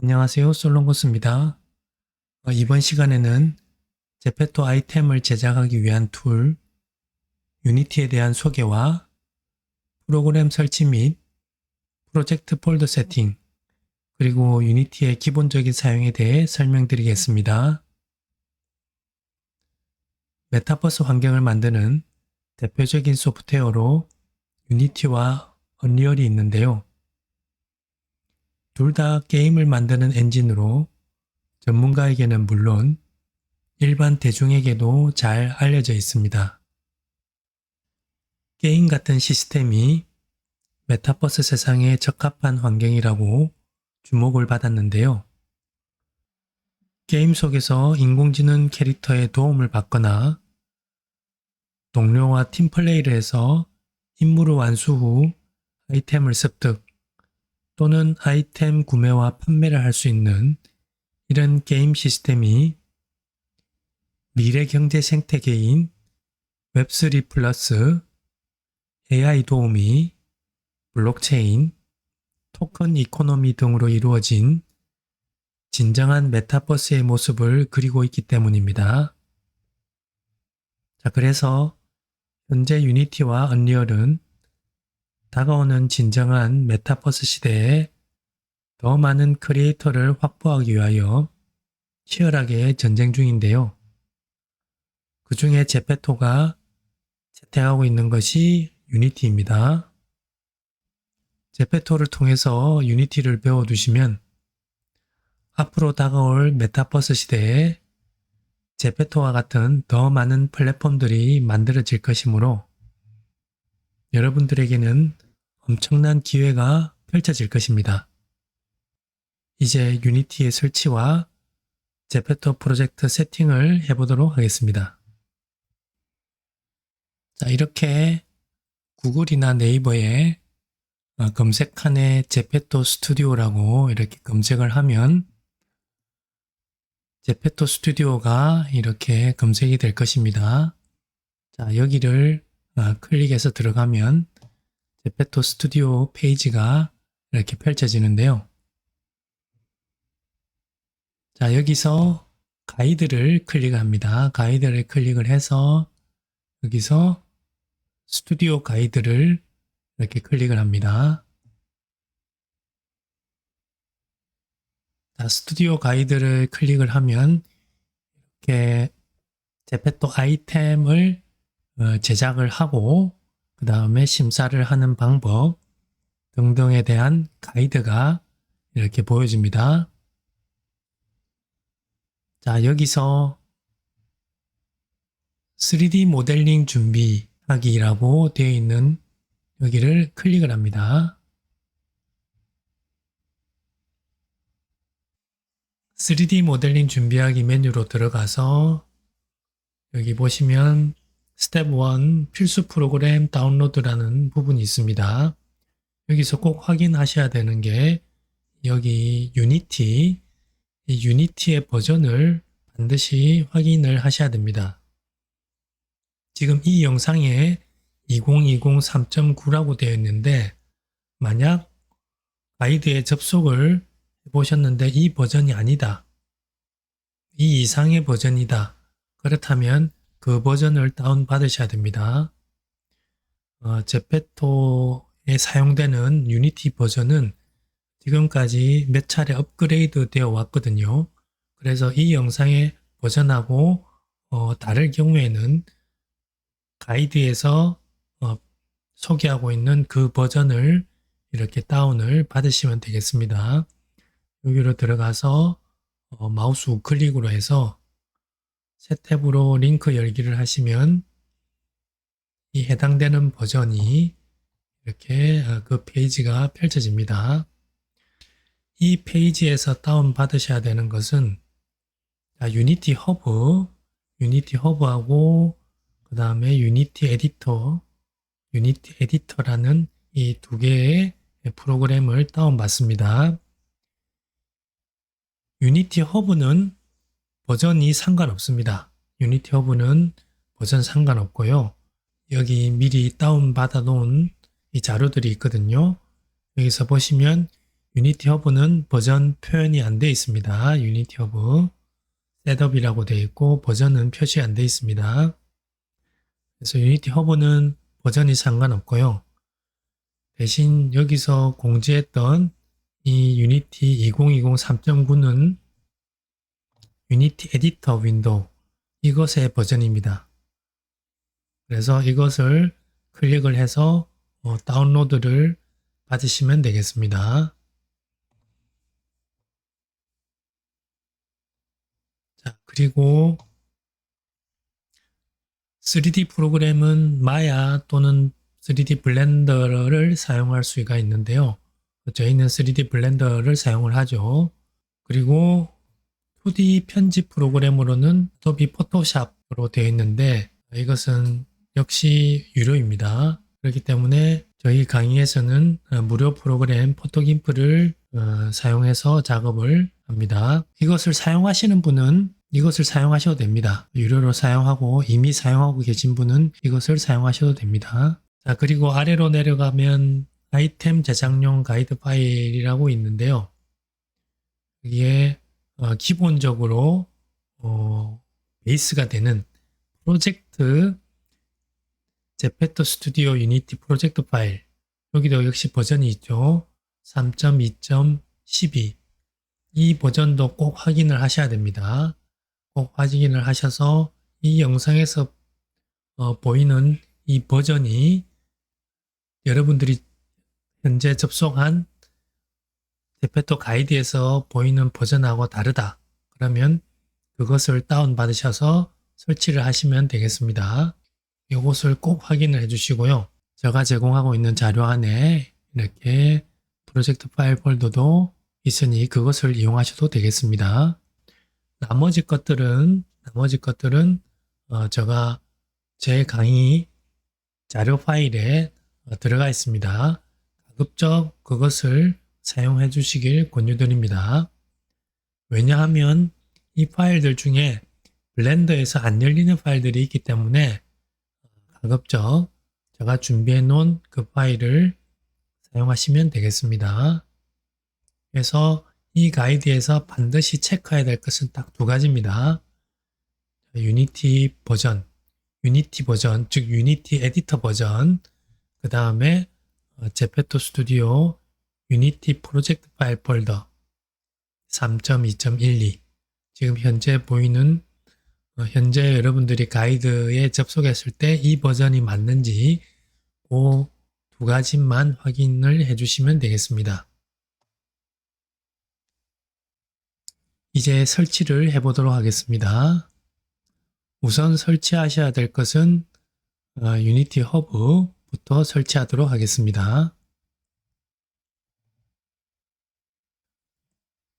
안녕하세요. 솔롱고스입니다. 이번 시간에는 제페토 아이템을 제작하기 위한 툴, 유니티에 대한 소개와 프로그램 설치 및 프로젝트 폴더 세팅, 그리고 유니티의 기본적인 사용에 대해 설명드리겠습니다. 메타버스 환경을 만드는 대표적인 소프트웨어로 유니티와 언리얼이 있는데요. 둘 다 게임을 만드는 엔진으로 전문가에게는 물론 일반 대중에게도 잘 알려져 있습니다. 게임 같은 시스템이 메타버스 세상에 적합한 환경이라고 주목을 받았는데요. 게임 속에서 인공지능 캐릭터의 도움을 받거나 동료와 팀플레이를 해서 임무를 완수 후 아이템을 습득 또는 아이템 구매와 판매를 할 수 있는 이런 게임 시스템이 미래 경제 생태계인 웹3 플러스 AI 도우미, 블록체인, 토큰 이코노미 등으로 이루어진 진정한 메타버스의 모습을 그리고 있기 때문입니다. 자, 그래서 현재 유니티와 언리얼은 다가오는 진정한 메타버스 시대에 더 많은 크리에이터를 확보하기 위하여 치열하게 전쟁 중인데요. 그 중에 제페토가 채택하고 있는 것이 유니티입니다. 제페토를 통해서 유니티를 배워두시면 앞으로 다가올 메타버스 시대에 제페토와 같은 더 많은 플랫폼들이 만들어질 것이므로 여러분들에게는 엄청난 기회가 펼쳐질 것입니다. 이제 유니티의 설치와 제페토 프로젝트 세팅을 해보도록 하겠습니다. 자, 이렇게 구글이나 네이버에 검색칸에 제페토 스튜디오라고 이렇게 검색을 하면 제페토 스튜디오가 이렇게 검색이 될 것입니다. 자, 여기를 클릭해서 들어가면 제페토 스튜디오 페이지가 이렇게 펼쳐지는데요. 자, 여기서 가이드를 클릭합니다. 가이드를 클릭을 해서 여기서 스튜디오 가이드를 이렇게 클릭을 합니다. 자, 스튜디오 가이드를 클릭을 하면 이렇게 제페토 아이템을 제작을 하고 그 다음에 심사를 하는 방법 등등에 대한 가이드가 이렇게 보여집니다. 자, 여기서 3D 모델링 준비하기라고 되어 있는 여기를 클릭을 합니다. 3D 모델링 준비하기 메뉴로 들어가서 여기 보시면 스텝 1 필수 프로그램 다운로드라는 부분이 있습니다. 여기서 꼭 확인하셔야 되는 게 여기 유니티, 이 유니티의 버전을 반드시 확인을 하셔야 됩니다. 지금 이 영상에 2020 3.9라고 되어 있는데 만약 가이드에 접속을 해보셨는데 이 버전이 아니다. 이 이상의 버전이다. 그렇다면 그 버전을 다운받으셔야 됩니다. 제페토에 사용되는 유니티 버전은 지금까지 몇 차례 업그레이드 되어 왔거든요. 그래서 이 영상의 버전하고 다를 경우에는 가이드에서 소개하고 있는 그 버전을 이렇게 다운을 받으시면 되겠습니다. 여기로 들어가서 마우스 우클릭으로 해서 새 탭으로 링크 열기를 하시면 이 해당되는 버전이 이렇게 그 페이지가 펼쳐집니다. 이 페이지에서 다운받으셔야 되는 것은 유니티 허브하고 그 다음에 유니티 에디터라는 이 두 개의 프로그램을 다운받습니다. 유니티 허브는 버전이 상관없습니다. 유니티 허브는 버전 상관없고요. 여기 미리 다운받아 놓은 이 자료들이 있거든요. 여기서 보시면 유니티 허브는 버전 표현이 안 되어 있습니다. 유니티 허브 셋업이라고 되어 있고 버전은 표시 안 되어 있습니다. 그래서 유니티 허브는 버전이 상관없고요. 대신 여기서 공지했던 이 유니티 2020 3.9는 유니티 에디터 윈도우 이것의 버전입니다. 그래서 이것을 클릭을 해서 다운로드를 받으시면 되겠습니다. 자, 그리고 3D 프로그램은 마야 또는 3D 블렌더를 사용할 수가 있는데요. 저희는 3D 블렌더를 사용을 하죠. 그리고 2D 편집 프로그램으로는 어도비 포토샵으로 되어 있는데 이것은 역시 유료입니다. 그렇기 때문에 저희 강의에서는 무료 프로그램 포토김프를 사용해서 작업을 합니다. 이것을 사용하시는 분은 이것을 사용하셔도 됩니다. 유료로 사용하고 이미 사용하고 계신 분은 이것을 사용하셔도 됩니다. 자, 그리고 아래로 내려가면 아이템 제작용 가이드 파일이라고 있는데요. 이게 기본적으로 베이스가 되는 프로젝트 제페토 스튜디오 유니티 프로젝트 파일, 여기도 역시 버전이 있죠. 3.2.12 이 버전도 꼭 확인을 하셔야 됩니다. 꼭 확인을 하셔서 이 영상에서 보이는 이 버전이 여러분들이 현재 접속한 제페토 가이드에서 보이는 버전하고 다르다. 그러면 그것을 다운받으셔서 설치를 하시면 되겠습니다. 이것을 꼭 확인을 해주시고요. 제가 제공하고 있는 자료 안에 이렇게 프로젝트 파일 폴더도 있으니 그것을 이용하셔도 되겠습니다. 나머지 것들은 제가 제 강의 자료 파일에 들어가 있습니다. 가급적 그것을 사용해 주시길 권유드립니다. 왜냐하면 이 파일들 중에 블렌더에서 안 열리는 파일들이 있기 때문에 가급적 제가 준비해 놓은 그 파일을 사용하시면 되겠습니다. 그래서 이 가이드에서 반드시 체크해야 될 것은 딱 두 가지입니다. 유니티 버전, 즉 유니티 에디터 버전, 그 다음에 제페토 스튜디오 유니티 프로젝트 파일 폴더 3.2.12 지금 현재 보이는 현재 여러분들이 가이드에 접속했을 때 이 버전이 맞는지 그 두 가지만 확인을 해주시면 되겠습니다. 이제 설치를 해보도록 하겠습니다. 우선 설치하셔야 될 것은 유니티 허브부터 설치하도록 하겠습니다.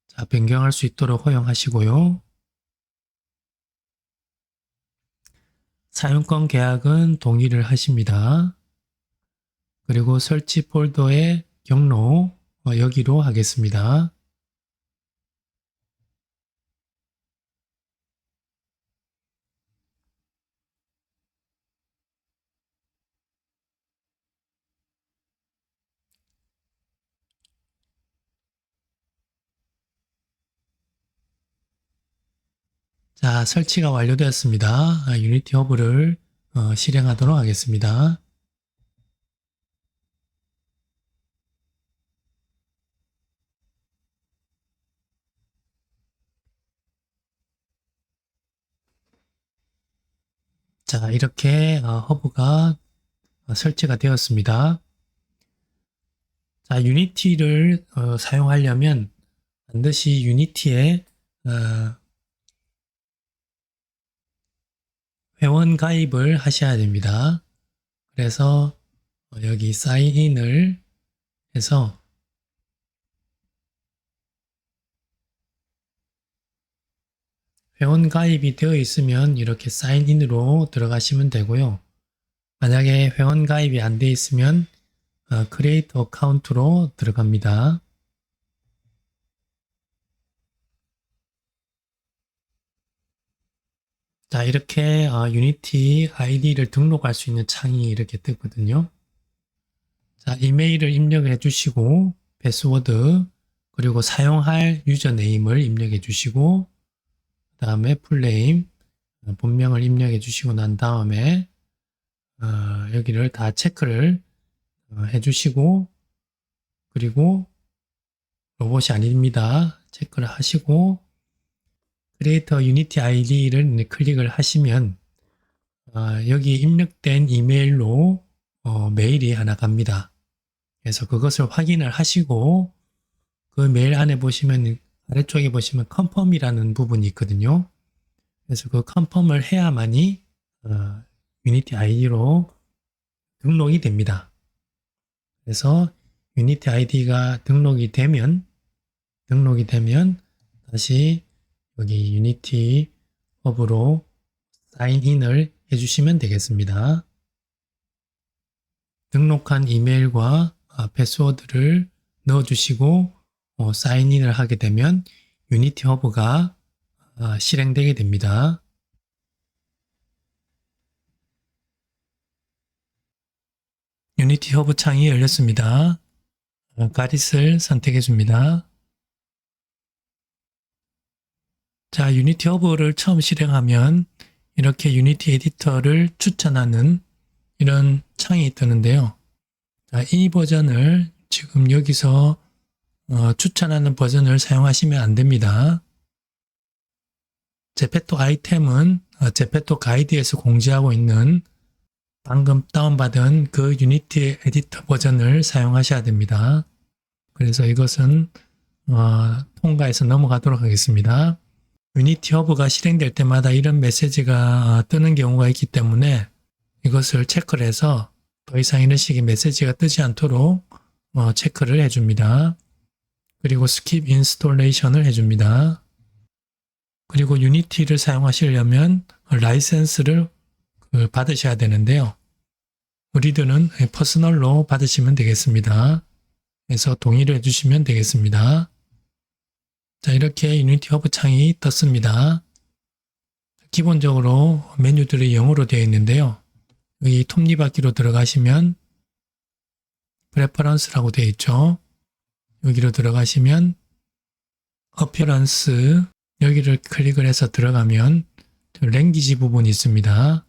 자, 변경할 수 있도록 허용하시고요. 사용권 계약은 동의를 하십니다. 그리고 설치 폴더의 경로 여기로 하겠습니다. 자, 설치가 완료되었습니다. 유니티 허브를 실행하도록 하겠습니다. 자, 이렇게 허브가 설치가 되었습니다. 자, 유니티를 사용하려면 반드시 유니티에 회원 가입을 하셔야 됩니다. 그래서 여기 사인인을 해서 회원 가입이 되어 있으면 이렇게 사인인으로 들어가시면 되고요. 만약에 회원 가입이 안 되어 있으면 크리에이터 어카운트로 들어갑니다. 자, 이렇게 유니티 아이디를 등록할 수 있는 창이 이렇게 뜨거든요. 자, 이메일을 입력해 주시고 패스워드 그리고 사용할 유저네임을 입력해 주시고 그 다음에 풀네임 본명을 입력해 주시고 난 다음에 여기를 다 체크를 해 주시고 그리고 로봇이 아닙니다. 체크를 하시고 크리에이터 유니티 아이디를 클릭을 하시면 여기 입력된 이메일로 메일이 하나 갑니다. 그래서 그것을 확인을 하시고 그 메일 안에 보시면 아래쪽에 보시면 컨펌이라는 부분이 있거든요. 그래서 그 컨펌을 해야만이 유니티 아이디로 등록이 됩니다. 그래서 유니티 아이디가 등록이 되면 다시 여기 유니티 허브로 사인인을 해주시면 되겠습니다. 등록한 이메일과 패스워드를 넣어주시고 사인인을 하게 되면 유니티 허브가 실행되게 됩니다. 유니티 허브 창이 열렸습니다. 가릿을 선택해 줍니다. 자, 유니티 허브를 처음 실행하면 이렇게 유니티 에디터를 추천하는 이런 창이 뜨는데요. 자, 이 버전을 지금 여기서 추천하는 버전을 사용하시면 안 됩니다. 제페토 아이템은 제페토 가이드에서 공지하고 있는 방금 다운받은 그 유니티 에디터 버전을 사용하셔야 됩니다. 그래서 이것은 통과해서 넘어가도록 하겠습니다. 유니티 허브가 실행될 때마다 이런 메시지가 뜨는 경우가 있기 때문에 이것을 체크를 해서 더 이상 이런 식의 메시지가 뜨지 않도록 체크를 해줍니다. 그리고 스킵 인스톨레이션을 해줍니다. 그리고 유니티를 사용하시려면 라이센스를 받으셔야 되는데요. 우리들은 퍼스널로 받으시면 되겠습니다. 그래서 동의를 해주시면 되겠습니다. 자, 이렇게 유니티 허브 창이 떴습니다. 기본적으로 메뉴들이 영어로 되어 있는데요. 여기 톱니바퀴로 들어가시면 프레퍼런스라고 되어 있죠. 여기로 들어가시면 어피어런스 여기를 클릭을 해서 들어가면 랭귀지 부분이 있습니다.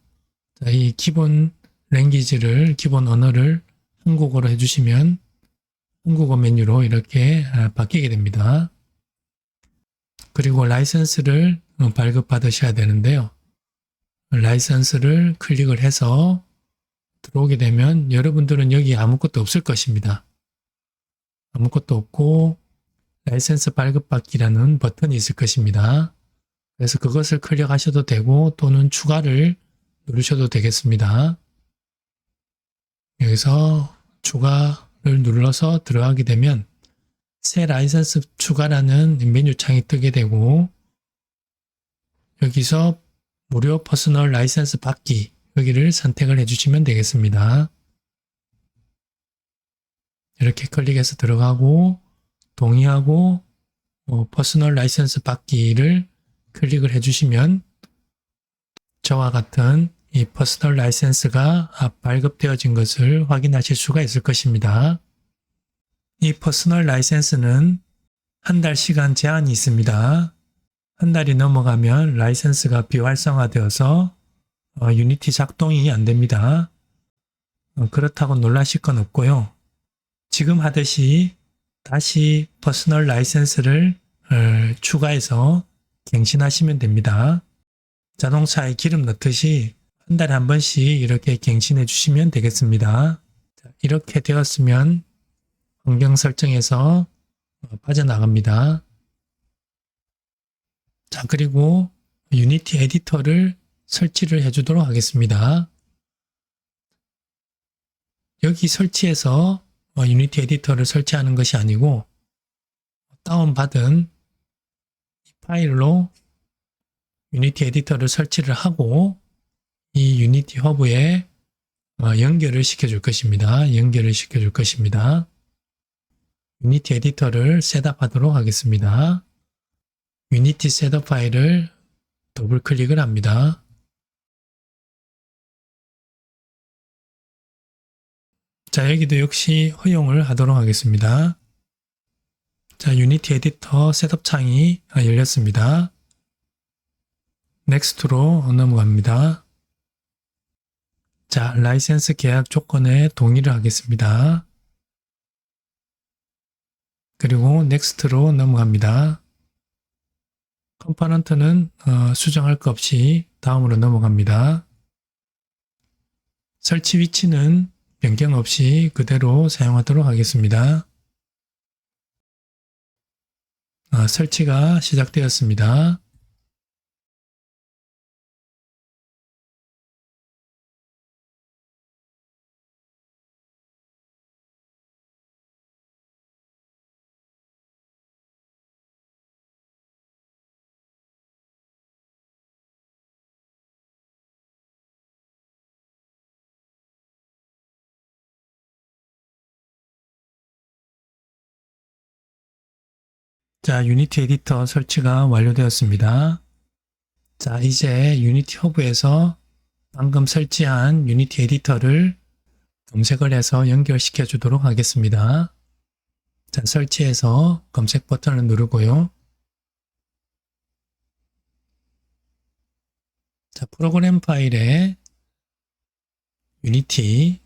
자, 이 기본 랭귀지를 기본 언어를 한국어로 해주시면 한국어 메뉴로 이렇게 바뀌게 됩니다. 그리고 라이선스를 발급받으셔야 되는데요. 라이선스를 클릭을 해서 들어오게 되면 여러분들은 여기 아무것도 없을 것입니다. 아무것도 없고 라이선스 발급받기라는 버튼이 있을 것입니다. 그래서 그것을 클릭하셔도 되고 또는 추가를 누르셔도 되겠습니다. 여기서 추가를 눌러서 들어가게 되면 새 라이선스 추가라는 메뉴 창이 뜨게 되고 여기서 무료 퍼스널 라이선스 받기 여기를 선택을 해주시면 되겠습니다. 이렇게 클릭해서 들어가고 동의하고 퍼스널 라이선스 받기를 클릭을 해주시면 저와 같은 이 퍼스널 라이선스가 발급되어진 것을 확인하실 수가 있을 것입니다. 이 퍼스널 라이선스는 한 달 시간 제한이 있습니다. 한 달이 넘어가면 라이선스가 비활성화되어서 유니티 작동이 안 됩니다. 그렇다고 놀라실 건 없고요. 지금 하듯이 다시 퍼스널 라이선스를 추가해서 갱신하시면 됩니다. 자동차에 기름 넣듯이 한 달에 한 번씩 이렇게 갱신해 주시면 되겠습니다. 이렇게 되었으면 환경 설정에서 빠져나갑니다. 자, 그리고 유니티 에디터를 설치를 해주도록 하겠습니다. 여기 설치해서 유니티 에디터를 설치하는 것이 아니고 다운받은 이 파일로 유니티 에디터를 설치를 하고 이 유니티 허브에 연결을 시켜줄 것입니다. 유니티 에디터를 셋업하도록 하겠습니다. 유니티 셋업 파일을 더블 클릭을 합니다. 자, 여기도 역시 허용을 하도록 하겠습니다. 자, 유니티 에디터 셋업 창이 열렸습니다. 넥스트로 넘어갑니다. 자, 라이센스 계약 조건에 동의를 하겠습니다. 그리고 넥스트로 넘어갑니다. 컴포넌트는 수정할 것 없이 다음으로 넘어갑니다. 설치 위치는 변경 없이 그대로 사용하도록 하겠습니다. 설치가 시작되었습니다. 자, 유니티 에디터 설치가 완료되었습니다. 자, 이제 유니티 허브에서 방금 설치한 유니티 에디터를 검색을 해서 연결시켜 주도록 하겠습니다. 자, 설치해서 검색 버튼을 누르고요. 자, 프로그램 파일에 유니티로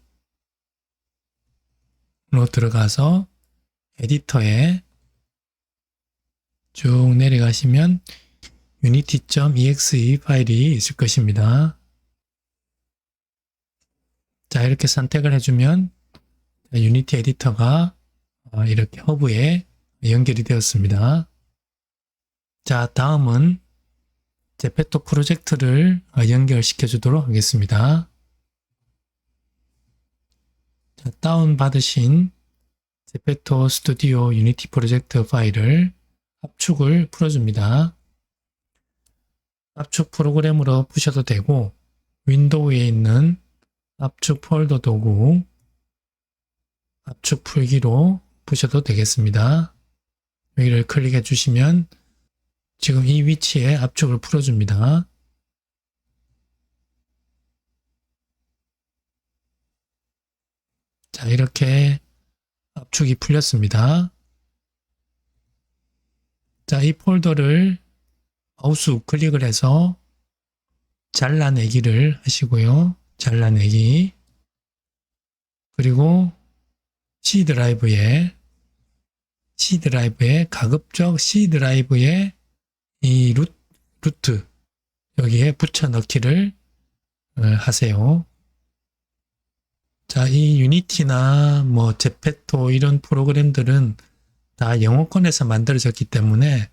들어가서 에디터에 쭉 내려가시면 unity.exe 파일이 있을 것입니다. 자, 이렇게 선택을 해주면 유니티 에디터가 이렇게 허브에 연결이 되었습니다. 자, 다음은 제페토 프로젝트를 연결시켜 주도록 하겠습니다. 자, 다운받으신 제페토 스튜디오 유니티 프로젝트 파일을 압축을 풀어줍니다. 압축 프로그램으로 푸셔도 되고 윈도우에 있는 압축 폴더 도구 압축 풀기로 푸셔도 되겠습니다. 여기를 클릭해 주시면 지금 이 위치에 압축을 풀어줍니다. 자, 이렇게 압축이 풀렸습니다. 자, 이 폴더를 마우스 우클릭을 해서 잘라내기를 하시고요. 잘라내기. 그리고 C 드라이브에 가급적 C 드라이브에 이 루트 여기에 붙여 넣기를 하세요. 자, 이 유니티나 뭐 제페토 이런 프로그램들은 다 영어권에서 만들어졌기 때문에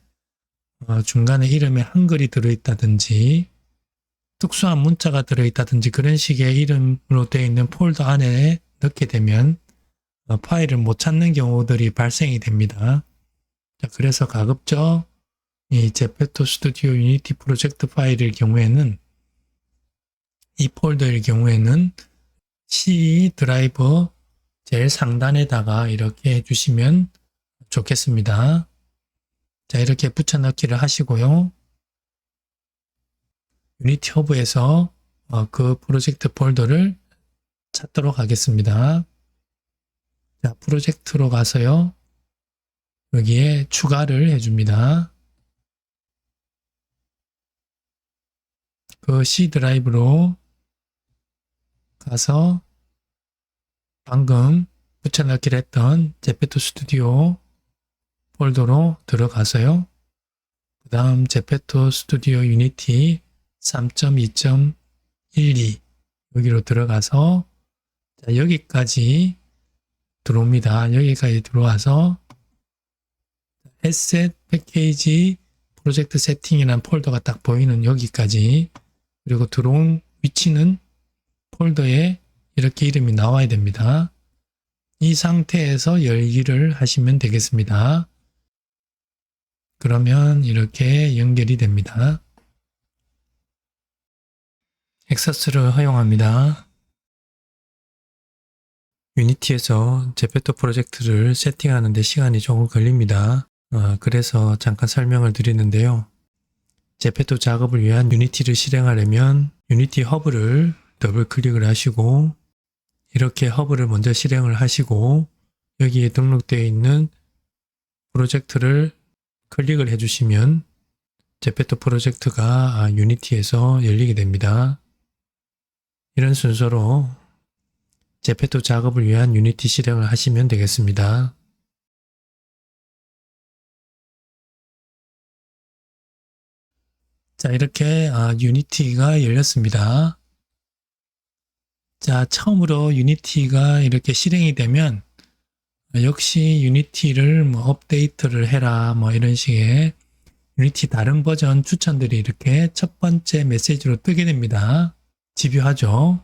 중간에 이름에 한글이 들어있다든지 특수한 문자가 들어있다든지 그런 식의 이름으로 되어 있는 폴더 안에 넣게 되면 파일을 못 찾는 경우들이 발생이 됩니다. 자, 그래서 가급적 이 제페토 스튜디오 유니티 프로젝트 파일일 경우에는 이 폴더일 경우에는 C 드라이버 제일 상단에다가 이렇게 해주시면 좋겠습니다. 자, 이렇게 붙여넣기를 하시고요. 유니티 허브에서 그 프로젝트 폴더를 찾도록 하겠습니다. 자, 프로젝트로 가서요. 여기에 추가를 해줍니다. 그 C 드라이브로 가서 방금 붙여넣기를 했던 제페토 스튜디오 폴더로 들어가서요. 그 다음 제페토 스튜디오 유니티 3.2.12 여기로 들어가서 자, 여기까지 들어옵니다. 여기까지 들어와서 에셋 패키지 프로젝트 세팅이라는 폴더가 딱 보이는 여기까지 그리고 들어온 위치는 폴더에 이렇게 이름이 나와야 됩니다. 이 상태에서 열기를 하시면 되겠습니다. 그러면 이렇게 연결이 됩니다. 액세스를 허용합니다. 유니티에서 제페토 프로젝트를 세팅하는 데 시간이 조금 걸립니다. 그래서 잠깐 설명을 드리는데요. 제페토 작업을 위한 유니티를 실행하려면 유니티 허브를 더블 클릭을 하시고 이렇게 허브를 먼저 실행을 하시고 여기에 등록되어 있는 프로젝트를 클릭을 해주시면 제페토 프로젝트가 유니티에서 열리게 됩니다. 이런 순서로 제페토 작업을 위한 유니티 실행을 하시면 되겠습니다. 자, 이렇게 유니티가 열렸습니다. 자, 처음으로 유니티가 이렇게 실행이 되면 역시 유니티를 뭐 업데이트를 해라 뭐 이런 식의 유니티 다른 버전 추천들이 이렇게 첫 번째 메시지로 뜨게 됩니다. 집요하죠.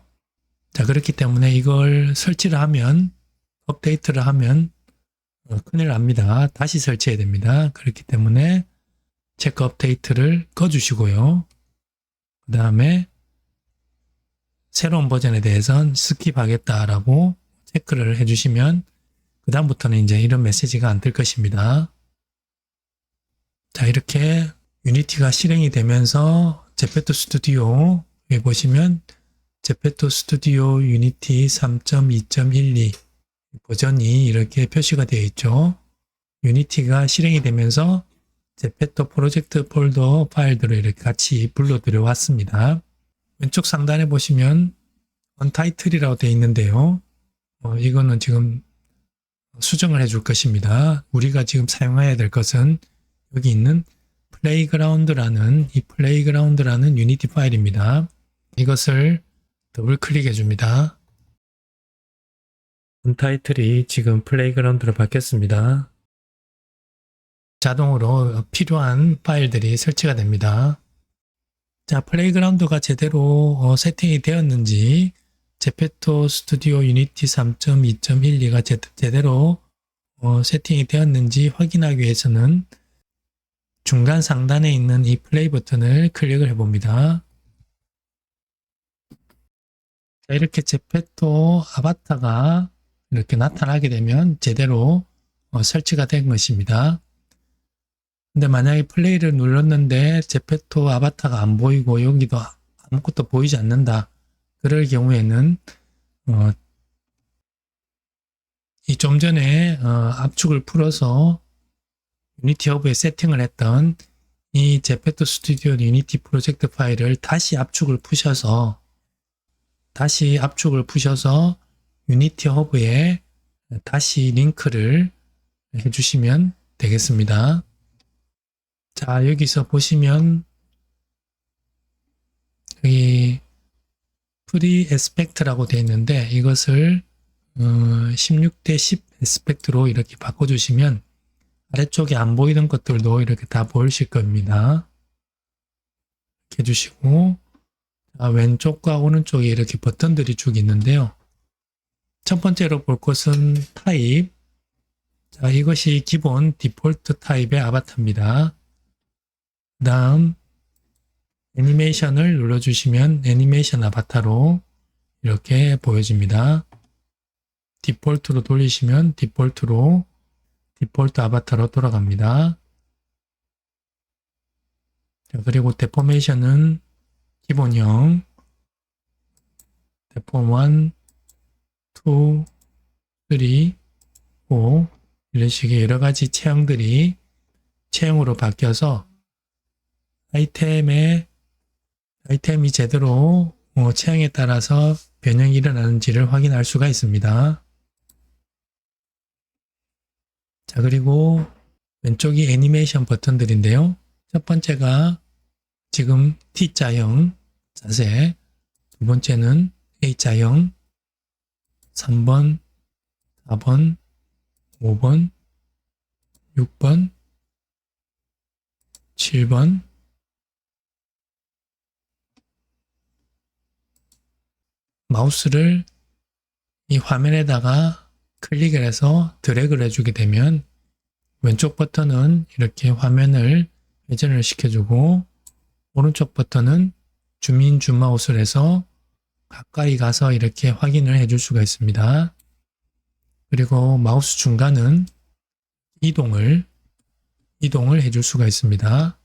자, 그렇기 때문에 이걸 설치를 하면 업데이트를 하면 큰일 납니다. 다시 설치해야 됩니다. 그렇기 때문에 체크 업데이트를 꺼주시고요. 그 다음에 새로운 버전에 대해서는 스킵하겠다라고 체크를 해주시면 그 다음부터는 이제 이런 메시지가 안 뜰 것입니다. 자, 이렇게 유니티가 실행이 되면서 제페토 스튜디오에 보시면 제페토 스튜디오 유니티 3.2.12 버전이 이렇게 표시가 되어 있죠. 유니티가 실행이 되면서 제페토 프로젝트 폴더 파일들을 이렇게 같이 불러 들여왔습니다. 왼쪽 상단에 보시면 언타이틀이라고 되어 있는데요. 이거는 지금 수정을 해줄 것입니다. 우리가 지금 사용해야 될 것은 여기 있는 플레이그라운드라는 유니티 파일입니다. 이것을 더블 클릭해 줍니다. 언타이틀이 지금 플레이그라운드로 바뀌었습니다. 자동으로 필요한 파일들이 설치가 됩니다. 자, 플레이그라운드가 제대로 세팅이 되었는지 제페토 스튜디오 유니티 3.2.12가 제대로 세팅이 되었는지 확인하기 위해서는 중간 상단에 있는 이 플레이 버튼을 클릭을 해봅니다. 자, 이렇게 제페토 아바타가 이렇게 나타나게 되면 제대로 설치가 된 것입니다. 근데 만약에 플레이를 눌렀는데 제페토 아바타가 안 보이고 여기도 아무것도 보이지 않는다. 그럴 경우에는 이 좀 전에 압축을 풀어서 유니티 허브에 세팅을 했던 이 제페토 스튜디오 유니티 프로젝트 파일을 다시 압축을 푸셔서 유니티 허브에 다시 링크를 해주시면 되겠습니다. 자, 여기서 보시면 여기 프리 에스펙트라고 되어 있는데 이것을 16대 10 에스펙트로 이렇게 바꿔주시면 아래쪽에 안 보이던 것들도 이렇게 다 보이실 겁니다. 이렇게 해주시고 왼쪽과 오른쪽에 이렇게 버튼들이 쭉 있는데요. 첫 번째로 볼 것은 타입. 자, 이것이 기본 디폴트 타입의 아바타입니다. 그 다음 애니메이션을 눌러주시면 애니메이션 아바타로 이렇게 보여집니다. 디폴트로 돌리시면 디폴트 아바타로 돌아갑니다. 자, 그리고 데포메이션은 기본형 데폼 1, 2, 3, 4 이런 식의 여러가지 체형으로 바뀌어서 아이템이 제대로 체형에 따라서 변형이 일어나는지를 확인할 수가 있습니다. 자, 그리고 왼쪽이 애니메이션 버튼들인데요. 첫 번째가 지금 T자형 자세, 두 번째는 A자형, 3번, 4번, 5번, 6번, 7번, 마우스를 이 화면에다가 클릭을 해서 드래그를 해주게 되면 왼쪽 버튼은 이렇게 화면을 회전을 시켜주고 오른쪽 버튼은 줌인 줌아웃을 해서 가까이 가서 이렇게 확인을 해줄 수가 있습니다. 그리고 마우스 중간은 이동을 해줄 수가 있습니다.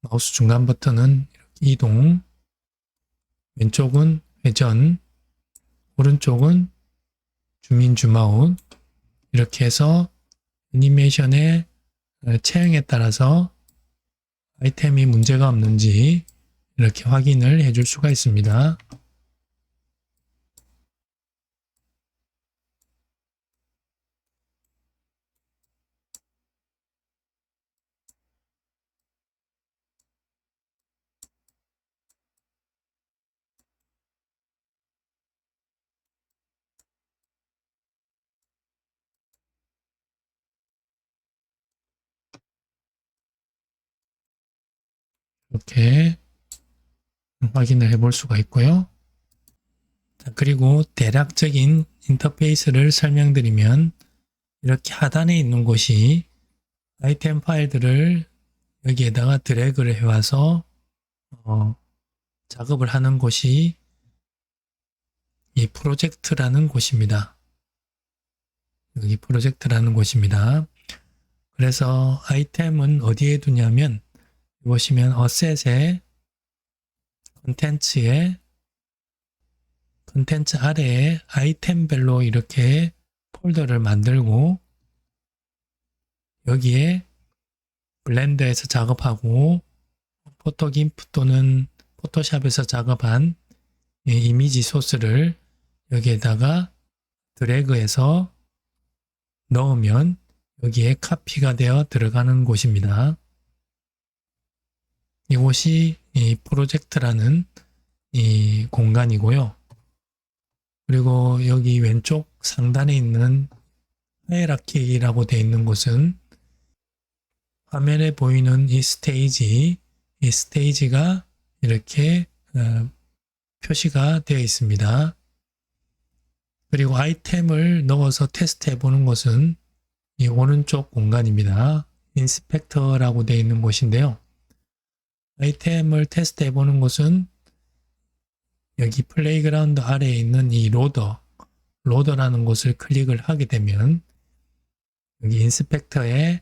마우스 중간 버튼은 이렇게 이동, 왼쪽은 회전, 오른쪽은 줌인 줌아웃 이렇게 해서 애니메이션의 체형에 따라서 아이템이 문제가 없는지 이렇게 확인을 해줄 수가 있습니다. 이렇게 확인을 해볼 수가 있고요. 자, 그리고 대략적인 인터페이스를 설명드리면 이렇게 하단에 있는 곳이 아이템 파일들을 여기에다가 드래그를 해와서 작업을 하는 곳이 이 프로젝트라는 곳입니다. 여기 프로젝트라는 곳입니다. 그래서 아이템은 어디에 두냐면 보시면 어셋에 컨텐츠 아래에 아이템별로 이렇게 폴더를 만들고 여기에 블렌더에서 작업하고 포토김프 또는 포토샵에서 작업한 이미지 소스를 여기에다가 드래그해서 넣으면 여기에 카피가 되어 들어가는 곳입니다. 이곳이 이 프로젝트라는 이 공간이고요. 그리고 여기 왼쪽 상단에 있는 하이라키라고 되어 있는 곳은 화면에 보이는 이 스테이지가 이렇게 표시가 되어 있습니다. 그리고 아이템을 넣어서 테스트 해보는 곳은 이 오른쪽 공간입니다. 인스펙터라고 되어 있는 곳인데요. 아이템을 테스트 해보는 곳은 여기 플레이그라운드 아래에 있는 이 로더라는 곳을 클릭을 하게 되면 여기 인스펙터에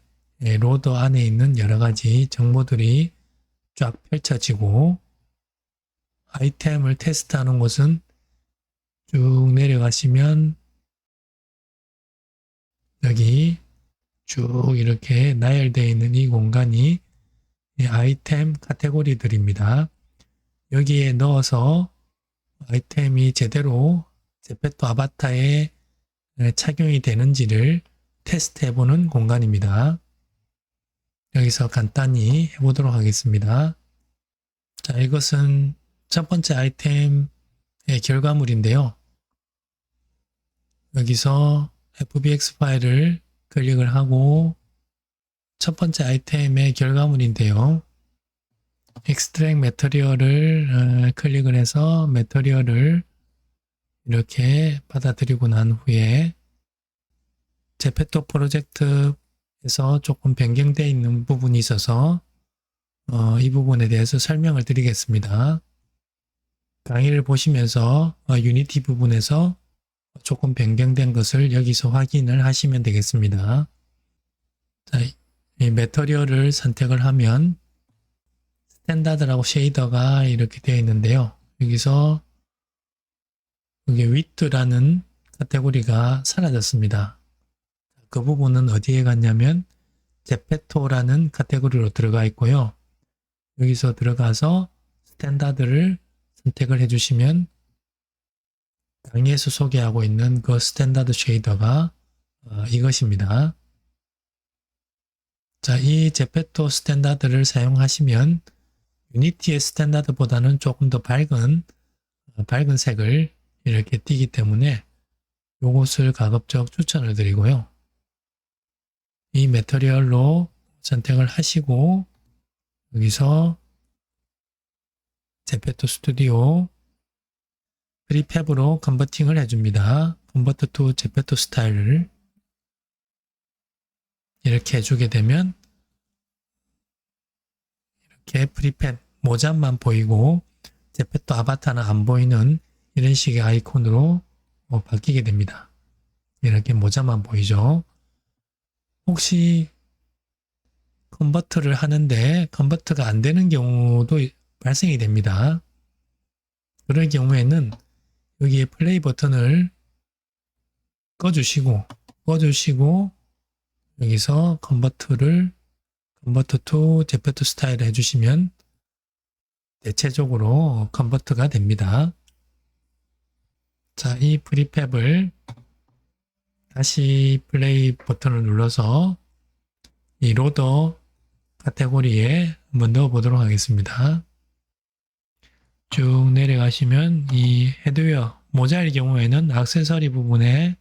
로더 안에 있는 여러 가지 정보들이 쫙 펼쳐지고 아이템을 테스트하는 곳은 쭉 내려가시면 여기 쭉 이렇게 나열되어 있는 이 공간이 아이템 카테고리들입니다. 여기에 넣어서 아이템이 제대로 제페토 아바타에 착용이 되는지를 테스트해보는 공간입니다. 여기서 간단히 해보도록 하겠습니다. 자, 이것은 첫 번째 아이템의 결과물인데요. 여기서 FBX 파일을 클릭을 하고 첫 번째 아이템의 결과물인데요. 익스트랙 매터리얼을 클릭을 해서 매터리얼을 이렇게 받아들이고 난 후에 제페토 프로젝트에서 조금 변경되어 있는 부분이 있어서 이 부분에 대해서 설명을 드리겠습니다. 강의를 보시면서 유니티 부분에서 조금 변경된 것을 여기서 확인을 하시면 되겠습니다. 자, 이 매터리얼을 선택을 하면 스탠다드라고 쉐이더가 이렇게 되어 있는데요. 여기서 여기 width라는 카테고리가 사라졌습니다. 그 부분은 어디에 갔냐면 제페토라는 카테고리로 들어가 있고요. 여기서 들어가서 스탠다드를 선택을 해주시면 강의에서 소개하고 있는 그 스탠다드 쉐이더가 이것입니다. 자, 이 제페토 스탠다드를 사용하시면 유니티의 스탠다드보다는 조금 더 밝은 색을 이렇게 띄기 때문에 이것을 가급적 추천을 드리고요. 이 매터리얼로 선택을 하시고 여기서 제페토 스튜디오 프리팹으로 컨버팅을 해줍니다. 컨버트 투 제페토 스타일을 이렇게 해주게 되면 이렇게 프리팹 모잡만 보이고 제페토 아바타는 안 보이는 이런 식의 아이콘으로 바뀌게 됩니다. 이렇게 모자만 보이죠. 혹시 컨버트를 하는데 컨버트가 안 되는 경우도 발생이 됩니다. 그럴 경우에는 여기에 플레이 버튼을 꺼주시고 여기서 컨버트 to 제페토 스타일을 해주시면 대체적으로 컨버트가 됩니다. 자, 이 프리팹을 다시 플레이 버튼을 눌러서 이 로더 카테고리에 한번 넣어 보도록 하겠습니다. 쭉 내려가시면 이 헤드웨어, 모자일 경우에는 액세서리 부분에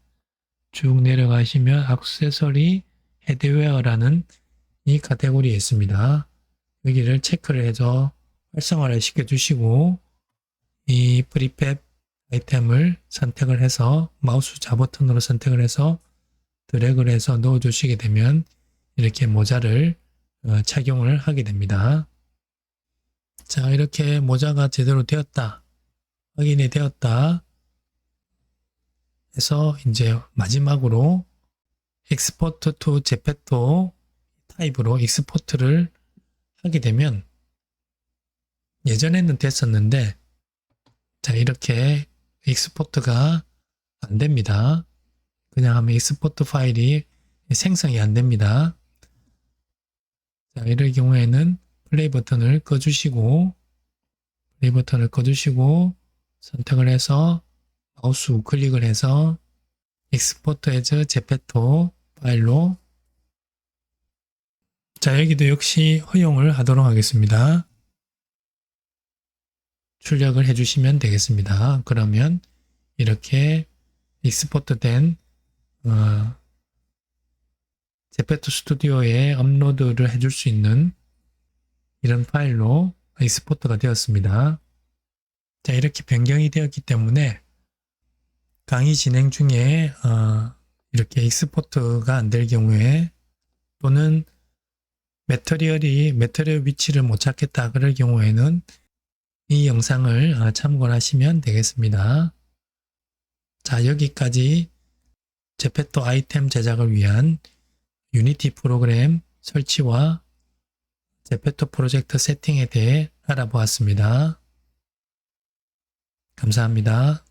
쭉 내려가시면 액세서리 헤드웨어라는 이 카테고리에 있습니다. 여기를 체크를 해서 활성화를 시켜주시고 이 프리팹 아이템을 선택을 해서 마우스 좌 버튼으로 선택을 해서 드래그를 해서 넣어주시게 되면 이렇게 모자를 착용을 하게 됩니다. 자, 이렇게 모자가 제대로 되었다, 확인이 되었다 해서 이제 마지막으로 익스포트 투 제페토 타입으로 익스포트를 하게 되면 예전에는 됐었는데 자, 이렇게 익스포트가 안 됩니다. 그냥 하면 익스포트 파일이 생성이 안 됩니다. 자, 이럴 경우에는 플레이 버튼을 꺼주시고 선택을 해서 마우스 우클릭을 해서 익스포트 as 제페토 파일로, 자, 여기도 역시 허용을 하도록 하겠습니다. 출력을 해주시면 되겠습니다. 그러면 이렇게 익스포트 된 제페토 스튜디오에 업로드를 해줄 수 있는 이런 파일로 익스포트가 되었습니다. 자, 이렇게 변경이 되었기 때문에 강의 진행 중에 이렇게 익스포트가 안 될 경우에 또는 매터리얼 위치를 못 찾겠다 그럴 경우에는 이 영상을 참고를 하시면 되겠습니다. 자, 여기까지 제페토 아이템 제작을 위한 유니티 프로그램 설치와 제페토 프로젝트 세팅에 대해 알아보았습니다. 감사합니다.